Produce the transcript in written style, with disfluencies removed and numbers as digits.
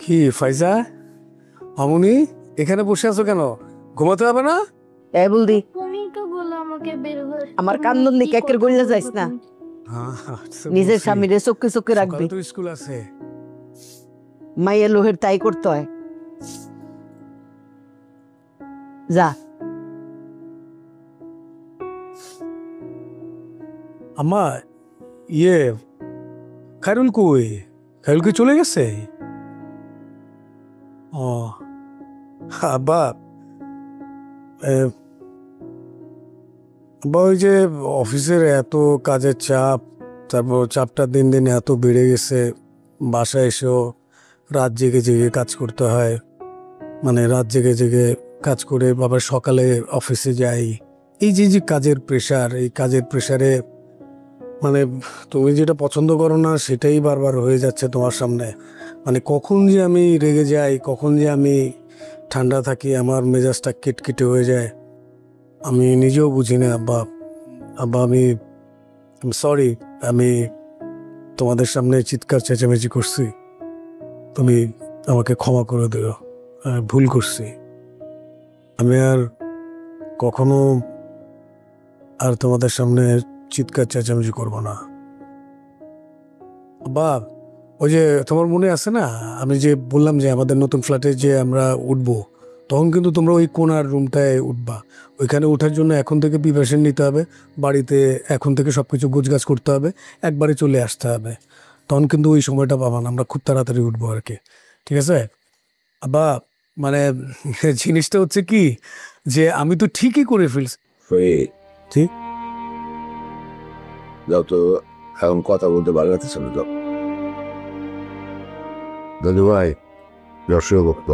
কি ফাইজা, মামুনি এখানে বসে আছো কেন? ঘুমাতে হবে না? এ বলদি তুমি তো বলো আমাকে বের হয়ে আমার কান্দন দিকে একের গড়িয়া যাইস না। নিজের স্বামীরে চোখে চোখে রাখবি। সকালে তো স্কুল আছে। মাইয়া লোহের তাই করতে হয়। যা আম্মা, ইয়ে খায়রুল কই? খায়রুল কি চলে গেছে? ও আব্বা, আব্বা ওই যে অফিসের এত কাজের চাপ, তারপর চাপটা দিন দিন এত বেড়ে গেছে, বাসায় এসেও রাত জেগে জেগে কাজ করতে হয়। মানে রাত জেগে জেগে কাজ করে আবার সকালে অফিসে যাই। এই যে যে কাজের প্রেশার, এই কাজের প্রেশারে মানে তুমি যেটা পছন্দ করো না সেটাই বারবার হয়ে যাচ্ছে তোমার সামনে। মানে কখন যে আমি রেগে যাই, কখন যে আমি ঠান্ডা থাকি, আমার মেজাজটা কিটকিটে হয়ে যায় আমি নিজেও বুঝি না। আব্বা, আব্বা আমি সরি, আমি তোমাদের সামনে চিৎকার চেঁচামেচি করছি, তুমি আমাকে ক্ষমা করে দিও। আমি ভুল করছি, আমি আর কখনো আর তোমাদের সামনে চিৎকার চেঁচামেচি করবো না। বা ওই যে তোমার মনে আছে না, আমি যে বললাম যে আমাদের নতুন ফ্ল্যাটে যে আমরা উঠবো, তখন কিন্তু তোমরা ওই কোনার রুমটায় উঠবা। ওইখানে ওঠার জন্য এখন থেকে প্রিপারেশন নিতে হবে, বাড়িতে এখন থেকে সব কিছু গোছগাছ করতে হবে, একবারে চলে আসতে হবে। তখন কিন্তু ওই সময়টা পাবা না, আমরা খুব তাড়াতাড়ি উঠবো আর কি, ঠিক আছে? বা মানে জিনিসটা হচ্ছে কি, যে আমি তো ঠিকই করে ফেলছি। ঠিক যাও তো, এখন কথা বলতে ভালো লাগতেছে না। যাও দাদু ভাই, রসিও ভক্ত।